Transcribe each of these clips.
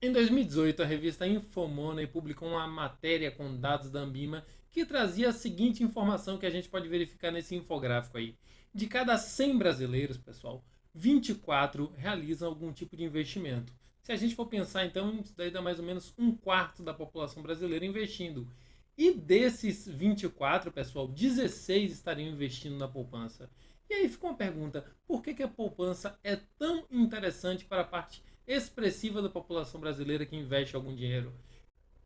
Em 2018, a revista Infomoney publicou uma matéria com dados da Ambima que trazia a seguinte informação que a gente pode verificar nesse infográfico aí. De cada 100 brasileiros, pessoal, 24 realizam algum tipo de investimento. Se a gente for pensar, então, isso daí dá mais ou menos um quarto da população brasileira investindo. E desses 24, pessoal, 16 estariam investindo na poupança. E aí fica uma pergunta: por que a poupança é tão interessante para a parte expressiva da população brasileira que investe algum dinheiro?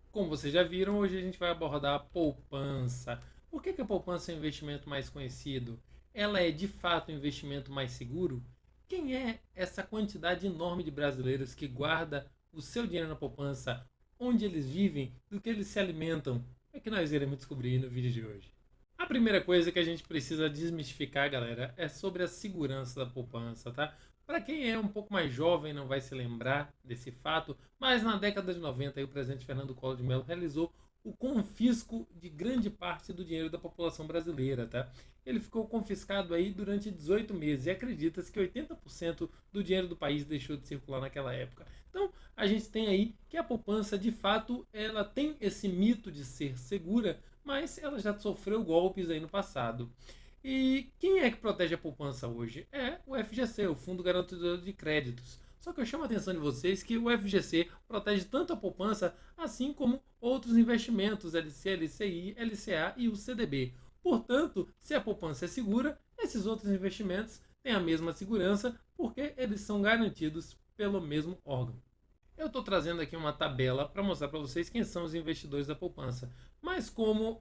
Como vocês já viram, hoje a gente vai abordar a poupança. Por que a poupança é o investimento mais conhecido? Ela é de fato um investimento mais seguro? Quem é essa quantidade enorme de brasileiros que guarda o seu dinheiro na poupança? Onde eles vivem? Do que eles se alimentam? É que nós iremos descobrir no vídeo de hoje. A primeira coisa que a gente precisa desmistificar, galera, é sobre a segurança da poupança, tá? Para quem é um pouco mais jovem não vai se lembrar desse fato, mas na década de 90 aí, o presidente Fernando Collor de Mello realizou o confisco de grande parte do dinheiro da população brasileira, tá? Ele ficou confiscado aí durante 18 meses e acredita-se que 80% do dinheiro do país deixou de circular naquela época. Então, a gente tem aí que a poupança, de fato, ela tem esse mito de ser segura, mas ela já sofreu golpes aí no passado. E quem é que protege a poupança hoje? É o FGC, o Fundo Garantidor de Créditos. Só que eu chamo a atenção de vocês que o FGC protege tanto a poupança, assim como outros investimentos, LC, LCI, LCA e o CDB. Portanto, se a poupança é segura, esses outros investimentos têm a mesma segurança, porque eles são garantidos pelo mesmo órgão. Eu estou trazendo aqui uma tabela para mostrar para vocês quem são os investidores da poupança. Mas como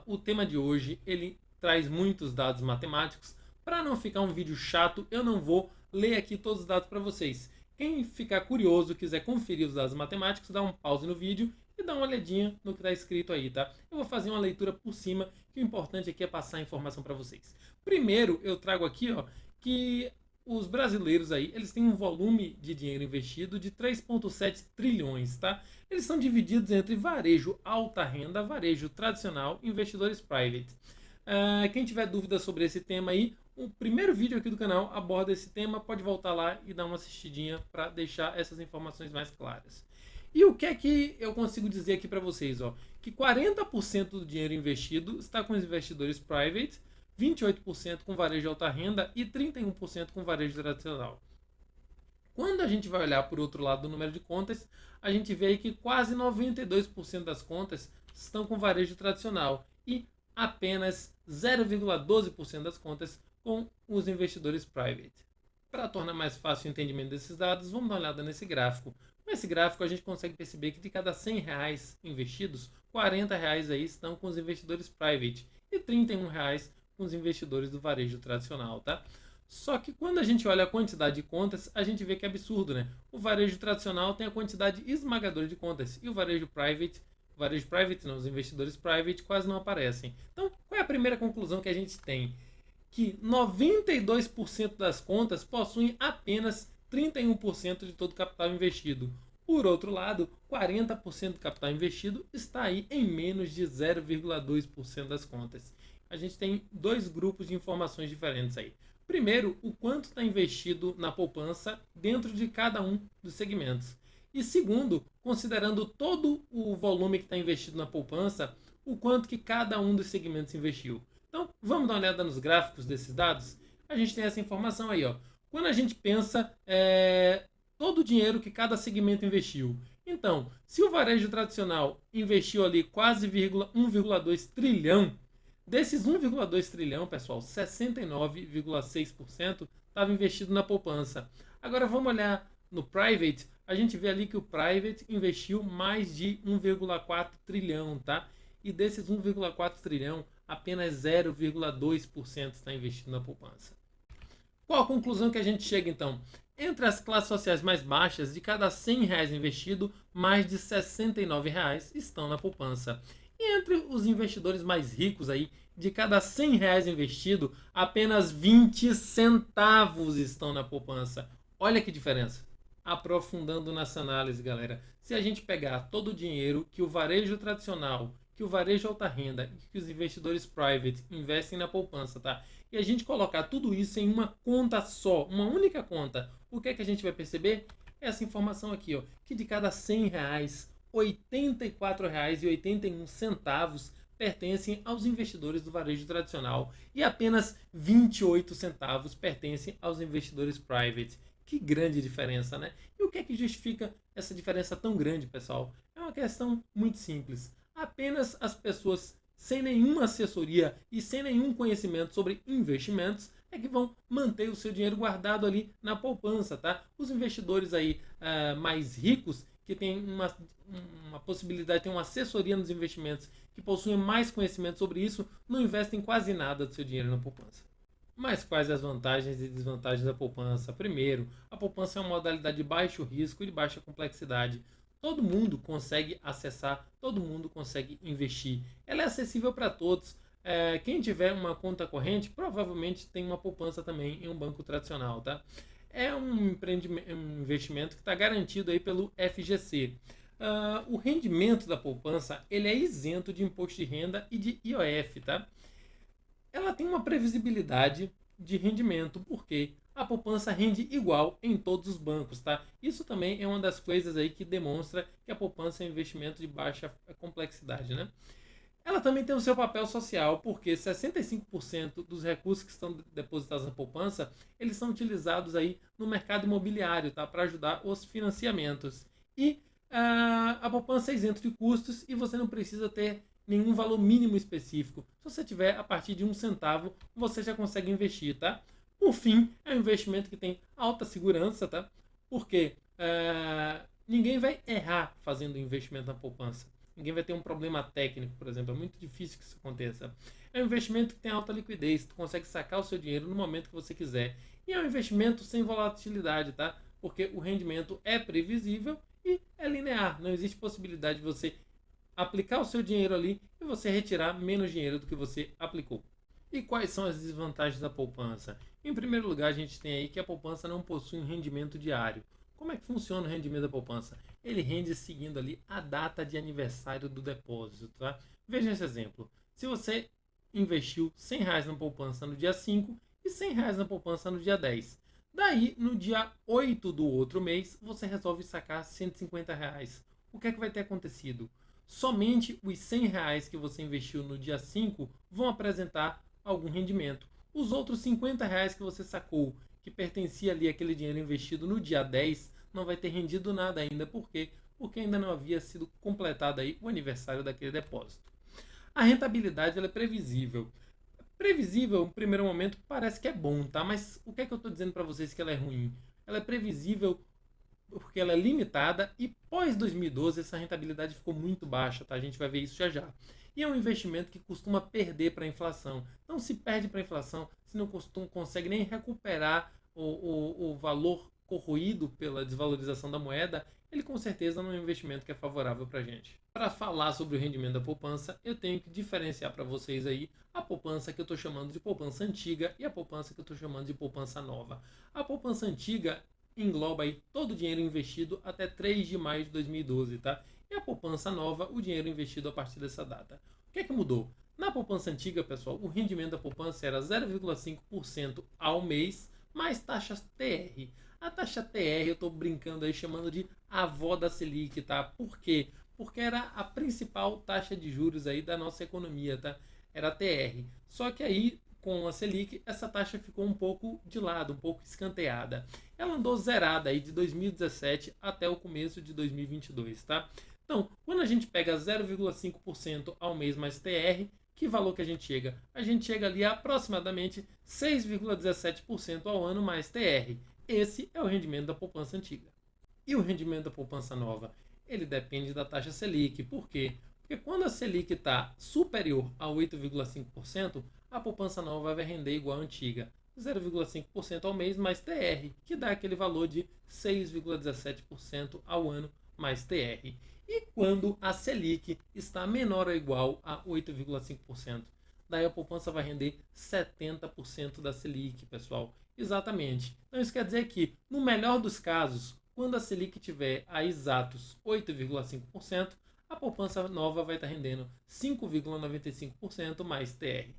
o tema de hoje ele traz muitos dados matemáticos, para não ficar um vídeo chato, eu não vou ler aqui todos os dados para vocês. Quem ficar curioso, quiser conferir os dados matemáticos, dá um pause no vídeo e dá uma olhadinha no que está escrito aí, tá? Eu vou fazer uma leitura por cima, que o importante aqui é passar a informação para vocês. Primeiro, eu trago aqui, ó, que os brasileiros aí, eles têm um volume de dinheiro investido de 3,7 trilhões, tá? Eles são divididos entre varejo alta renda, varejo tradicional, investidores private. Quem tiver dúvida sobre esse tema aí, o primeiro vídeo aqui do canal aborda esse tema, pode voltar lá e dar uma assistidinha para deixar essas informações mais claras. E o que é que eu consigo dizer aqui para vocês, ó? Que 40% do dinheiro investido está com os investidores private, 28% com varejo alta renda e 31% com varejo tradicional. Quando a gente vai olhar por outro lado do número de contas, a gente vê aí que quase 92% das contas estão com varejo tradicional e apenas 0,12% das contas com os investidores private. Para tornar mais fácil o entendimento desses dados, vamos dar uma olhada nesse gráfico. Nesse gráfico a gente consegue perceber que de cada 100 reais investidos, 40 reais aí estão com os investidores private e 31 reais com os investidores do varejo tradicional, tá? Só que quando a gente olha a quantidade de contas, a gente vê que é absurdo, né? O varejo tradicional tem a quantidade esmagadora de contas e o varejo private não, os investidores private quase não aparecem. Então, qual é a primeira conclusão que a gente tem? Que 92% das contas possuem apenas 31% de todo o capital investido. Por outro lado, 40% do capital investido está aí em menos de 0,2% das contas. A gente tem dois grupos de informações diferentes aí. Primeiro, o quanto está investido na poupança dentro de cada um dos segmentos. E segundo, considerando todo o volume que está investido na poupança, o quanto que cada um dos segmentos investiu. Então, vamos dar uma olhada nos gráficos desses dados? A gente tem essa informação aí, ó. Quando a gente pensa todo o dinheiro que cada segmento investiu. Então, se o varejo tradicional investiu ali quase 1,2 trilhão, desses 1,2 trilhão, pessoal, 69,6% estava investido na poupança. Agora vamos olhar no private, a gente vê ali que o private investiu mais de 1,4 trilhão, tá? E desses 1,4 trilhão, apenas 0,2% está investido na poupança. Qual a conclusão que a gente chega então? Entre as classes sociais mais baixas, de cada 100 reais investido, mais de 69 reais estão na poupança. E entre os investidores mais ricos aí, de cada 100 reais investido, apenas 20 centavos estão na poupança. Olha que diferença. Aprofundando nessa análise, galera, se a gente pegar todo o dinheiro que o varejo tradicional, que o varejo alta renda e que os investidores private investem na poupança, tá? E a gente colocar tudo isso em uma conta só, uma única conta, o que é que a gente vai perceber? essa informação aqui, ó, que de cada R$ 100, R$ 84,81 pertencem aos investidores do varejo tradicional e apenas 28 centavos pertencem aos investidores private. Que grande diferença, né? E o que é que justifica essa diferença tão grande, pessoal? É uma questão muito simples. Apenas as pessoas sem nenhuma assessoria e sem nenhum conhecimento sobre investimentos é que vão manter o seu dinheiro guardado ali na poupança, tá? Os investidores aí mais ricos, que têm uma possibilidade, têm uma assessoria nos investimentos, que possuem mais conhecimento sobre isso, não investem quase nada do seu dinheiro na poupança. Mas quais as vantagens e desvantagens da poupança? Primeiro, a poupança é uma modalidade de baixo risco e de baixa complexidade. Todo mundo consegue acessar, todo mundo consegue investir. Ela é acessível para todos. Quem tiver uma conta corrente provavelmente tem uma poupança também em um banco tradicional, tá? É um investimento que está garantido aí pelo FGC. O rendimento da poupança ele é isento de imposto de renda e de IOF, tá? Ela tem uma previsibilidade de rendimento, porque a poupança rende igual em todos os bancos, tá? Isso também é uma das coisas aí que demonstra que a poupança é um investimento de baixa complexidade, né? Ela também tem o seu papel social, porque 65% dos recursos que estão depositados na poupança, eles são utilizados aí no mercado imobiliário, tá? Para ajudar os financiamentos. E a poupança é isenta de custos e você não precisa ter nenhum valor mínimo específico. Se você tiver a partir de 1 centavo, você já consegue investir, tá? Por fim, é um investimento que tem alta segurança, tá? Porque ninguém vai errar fazendo investimento na poupança. Ninguém vai ter um problema técnico, por exemplo. É muito difícil que isso aconteça. É um investimento que tem alta liquidez. Tu consegue sacar o seu dinheiro no momento que você quiser. E é um investimento sem volatilidade, tá? Porque o rendimento é previsível e é linear. Não existe possibilidade de você aplicar o seu dinheiro ali e você retirar menos dinheiro do que você aplicou. E quais são as desvantagens da poupança? Em primeiro lugar, a gente tem aí que a poupança não possui um rendimento diário. Como é que funciona o rendimento da poupança? Ele rende seguindo ali a data de aniversário do depósito, tá? Veja esse exemplo. Se você investiu R$ 100 na poupança no dia 5 e R$ 100 na poupança no dia 10. Daí, no dia 8 do outro mês, você resolve sacar R$ 150. O que é que vai ter acontecido? Somente os R$ 100 que você investiu no dia 5 vão apresentar algum rendimento. Os outros R$ 50 que você sacou, que pertencia ali àquele dinheiro investido no dia 10, não vai ter rendido nada ainda. Por quê? Porque ainda não havia sido completado aí o aniversário daquele depósito. A rentabilidade ela é previsível. Previsível, no primeiro momento, parece que é bom, tá? Mas o que é que eu estou dizendo para vocês que ela é ruim? Ela é previsível porque ela é limitada e pós 2012 essa rentabilidade ficou muito baixa, tá? A gente vai ver isso já já. E é um investimento que costuma perder para a inflação. Então, se perde para a inflação, se não consegue nem recuperar o valor corroído pela desvalorização da moeda, ele com certeza não é um investimento que é favorável para a gente. Para falar sobre o rendimento da poupança, eu tenho que diferenciar para vocês aí a poupança que eu estou chamando de poupança antiga e a poupança que eu estou chamando de poupança nova. A poupança antiga engloba aí todo o dinheiro investido até 3 de maio de 2012, tá? E a poupança nova, o dinheiro investido a partir dessa data. O que é que mudou? Na poupança antiga, pessoal, o rendimento da poupança era 0,5% ao mês, mais taxas TR. A taxa TR eu estou brincando aí, chamando de avó da Selic, tá? Por quê? Porque era a principal taxa de juros aí da nossa economia, tá? Era a TR. Só que aí, com a Selic, essa taxa ficou um pouco de lado, um pouco escanteada. Ela andou zerada aí de 2017 até o começo de 2022, tá? Então, quando a gente pega 0,5% ao mês mais TR, que valor que a gente chega? A gente chega ali a aproximadamente 6,17% ao ano mais TR. Esse é o rendimento da poupança antiga. E o rendimento da poupança nova? Ele depende da taxa Selic. Por quê? Porque quando a Selic está superior a 8,5%, a poupança nova vai render igual à antiga. 0,5% ao mês mais TR, que dá aquele valor de 6,17% ao ano mais TR. E quando a Selic está menor ou igual a 8,5%, daí a poupança vai render 70% da Selic, pessoal. Exatamente. Então isso quer dizer que, no melhor dos casos, quando a Selic tiver a exatos 8,5%, a poupança nova vai estar rendendo 5,95% mais TR.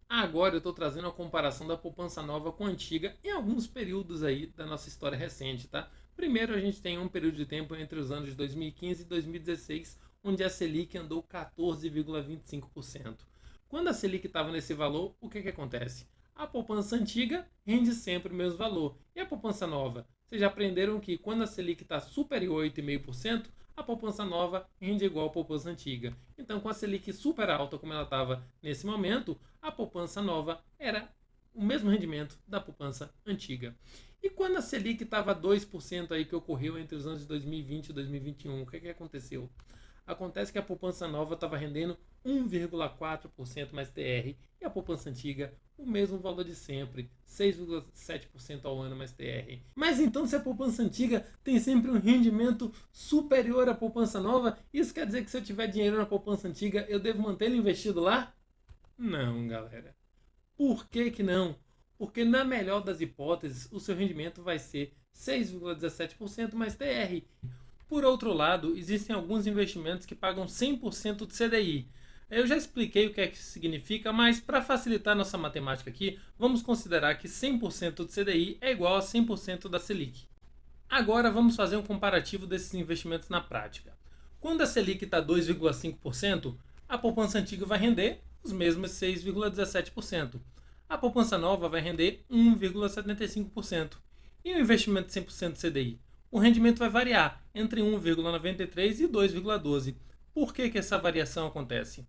Agora eu estou trazendo a comparação da poupança nova com a antiga em alguns períodos aí da nossa história recente, tá? Primeiro, a gente tem um período de tempo entre os anos de 2015 e 2016, onde a Selic andou 14,25%. Quando a Selic estava nesse valor, o que acontece? A poupança antiga rende sempre o mesmo valor. E a poupança nova? Vocês já aprenderam que quando a Selic está superior a 8,5%, a poupança nova rende igual à poupança antiga. Então, com a Selic super alta, como ela estava nesse momento, a poupança nova era o mesmo rendimento da poupança antiga. E quando a Selic estava 2% aí, que ocorreu entre os anos de 2020 e 2021, o que aconteceu? Acontece que a poupança nova estava rendendo 1,4% mais TR e a poupança antiga o mesmo valor de sempre, 6,7% ao ano mais TR. Mas então, se a poupança antiga tem sempre um rendimento superior à poupança nova, isso quer dizer que se eu tiver dinheiro na poupança antiga, eu devo mantê-lo investido lá? Não, galera. Por que não? Porque na melhor das hipóteses, o seu rendimento vai ser 6,17% mais TR. Por outro lado, existem alguns investimentos que pagam 100% de CDI. Eu já expliquei o que é que isso significa, mas para facilitar nossa matemática aqui, vamos considerar que 100% de CDI é igual a 100% da Selic. Agora vamos fazer um comparativo desses investimentos na prática. Quando a Selic está 2,5%, a poupança antiga vai render os mesmos 6,17%. A poupança nova vai render 1,75%. E o investimento 100% de CDI? O rendimento vai variar entre 1,93 e 2,12. Por que essa variação acontece?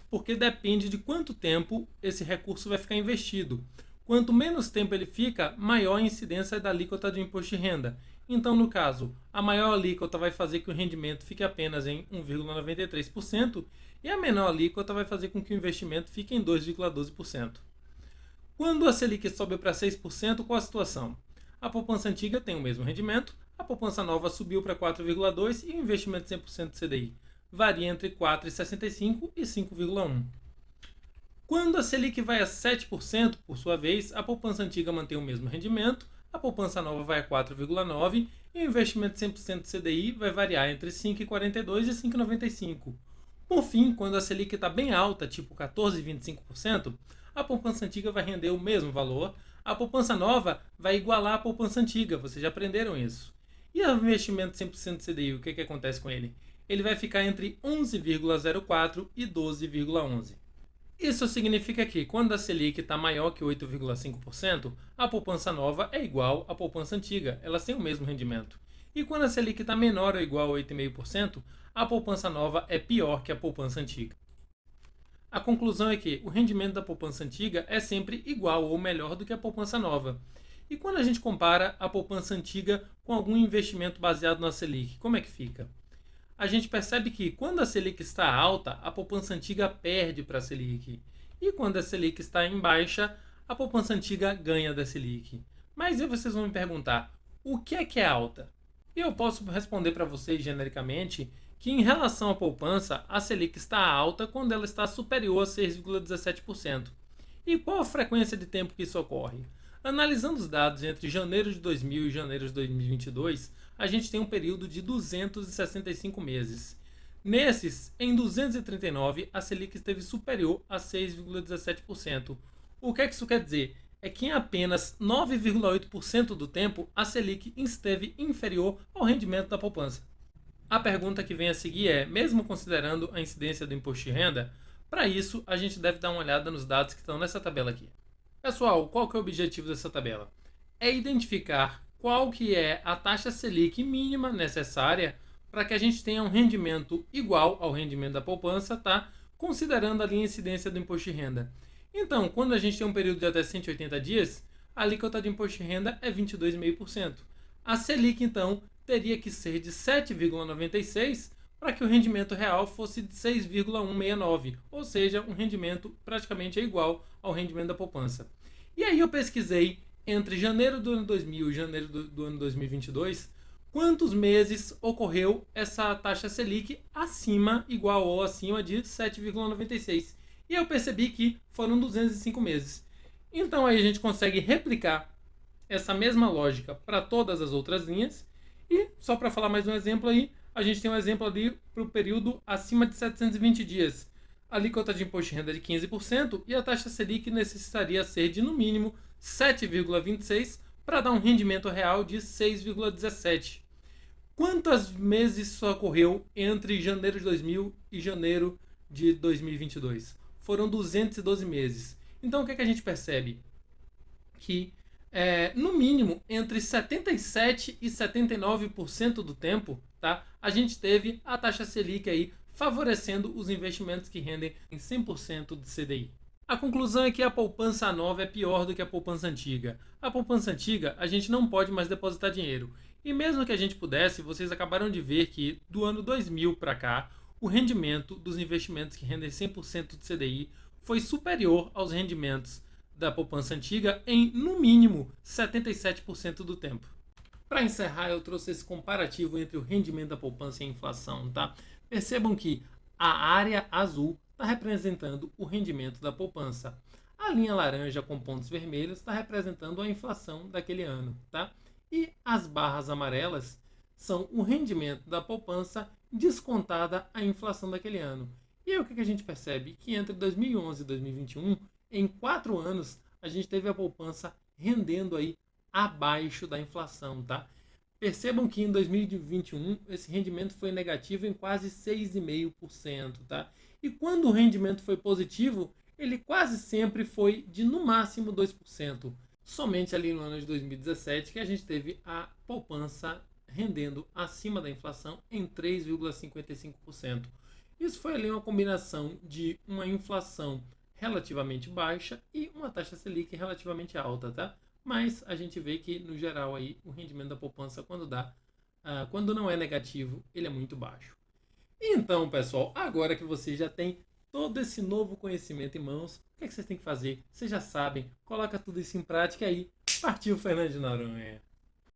Porque depende de quanto tempo esse recurso vai ficar investido. Quanto menos tempo ele fica, maior a incidência da alíquota de imposto de renda. Então, no caso, a maior alíquota vai fazer que o rendimento fique apenas em 1,93% e a menor alíquota vai fazer com que o investimento fique em 2,12%. Quando a Selic sobe para 6%, qual a situação? A poupança antiga tem o mesmo rendimento, a poupança nova subiu para 4,2% e o investimento 100% de CDI varia entre 4,65% e 5,1%. Quando a Selic vai a 7%, por sua vez, a poupança antiga mantém o mesmo rendimento, a poupança nova vai a 4,9% e o investimento 100% de CDI vai variar entre 5,42% e 5,95%. Por fim, quando a Selic está bem alta, tipo 14,25%, a poupança antiga vai render o mesmo valor, a poupança nova vai igualar a poupança antiga, vocês já aprenderam isso. E o investimento 100% de CDI, o que acontece com ele? Ele vai ficar entre 11,04% e 12,11%. Isso significa que, quando a Selic está maior que 8,5%, a poupança nova é igual à poupança antiga, elas têm o mesmo rendimento. E quando a Selic está menor ou igual a 8,5%, a poupança nova é pior que a poupança antiga. A conclusão é que o rendimento da poupança antiga é sempre igual ou melhor do que a poupança nova. E quando a gente compara a poupança antiga com algum investimento baseado na Selic, como é que fica? A gente percebe que quando a Selic está alta, a poupança antiga perde para a Selic. E quando a Selic está em baixa, a poupança antiga ganha da Selic. Mas aí vocês vão me perguntar, o que é alta? E eu posso responder para vocês genericamente que em relação à poupança, a Selic está alta quando ela está superior a 6,17%. E qual a frequência de tempo que isso ocorre? Analisando os dados entre janeiro de 2000 e janeiro de 2022, a gente tem um período de 265 meses. Nesses, em 239, a Selic esteve superior a 6,17%. O que isso quer dizer? É que em apenas 9,8% do tempo, a Selic esteve inferior ao rendimento da poupança. A pergunta que vem a seguir é, mesmo considerando a incidência do imposto de renda, para isso a gente deve dar uma olhada nos dados que estão nessa tabela aqui. Pessoal, qual que é o objetivo dessa tabela? É identificar qual que é a taxa Selic mínima necessária para que a gente tenha um rendimento igual ao rendimento da poupança, tá? Considerando ali a incidência do imposto de renda. Então, quando a gente tem um período de até 180 dias, a alíquota de imposto de renda é 22,5%. A Selic, então, teria que ser de 7,96% para que o rendimento real fosse de 6,169%, ou seja, um rendimento praticamente igual ao rendimento da poupança. E aí eu pesquisei entre janeiro do ano 2000 e janeiro do ano 2022, quantos meses ocorreu essa taxa Selic acima, igual ou acima de 7,96%. E eu percebi que foram 205 meses. Então aí a gente consegue replicar essa mesma lógica para todas as outras linhas. E só para falar mais um exemplo aí, a gente tem um exemplo ali para o período acima de 720 dias. A alíquota de imposto de renda é de 15% e a taxa Selic necessitaria ser de no mínimo 7,26% para dar um rendimento real de 6,17. Quantos meses isso ocorreu entre janeiro de 2000 e janeiro de 2022? Foram 212 meses. Então o que a gente percebe? Que no mínimo entre 77% e 79% do tempo, tá, a gente teve a taxa Selic aí favorecendo os investimentos que rendem em 100% de CDI. A conclusão é que a poupança nova é pior do que a poupança antiga. A poupança antiga, a gente não pode mais depositar dinheiro. E mesmo que a gente pudesse, vocês acabaram de ver que do ano 2000 para cá, o rendimento dos investimentos que rendem 100% de CDI foi superior aos rendimentos da poupança antiga em, no mínimo, 77% do tempo. Para encerrar, eu trouxe esse comparativo entre o rendimento da poupança e a inflação, tá? Percebam que a área azul está representando o rendimento da poupança. A linha laranja com pontos vermelhos está representando a inflação daquele ano, tá? E as barras amarelas são o rendimento da poupança descontada a inflação daquele ano. E aí o que a gente percebe? Que entre 2011 e 2021, em 4 anos, a gente teve a poupança rendendo aí abaixo da inflação, tá? Percebam que em 2021 esse rendimento foi negativo em quase 6,5%, tá? E quando o rendimento foi positivo, ele quase sempre foi de no máximo 2%. Somente ali no ano de 2017 que a gente teve a poupança rendendo acima da inflação em 3,55%. Isso foi ali uma combinação de uma inflação relativamente baixa e uma taxa Selic relativamente alta, tá? Mas a gente vê que, no geral, aí, o rendimento da poupança, quando não é negativo, ele é muito baixo. Então, pessoal, agora que vocês já têm todo esse novo conhecimento em mãos, o que vocês têm que fazer? Vocês já sabem, coloca tudo isso em prática aí. Partiu Fernando de Noronha!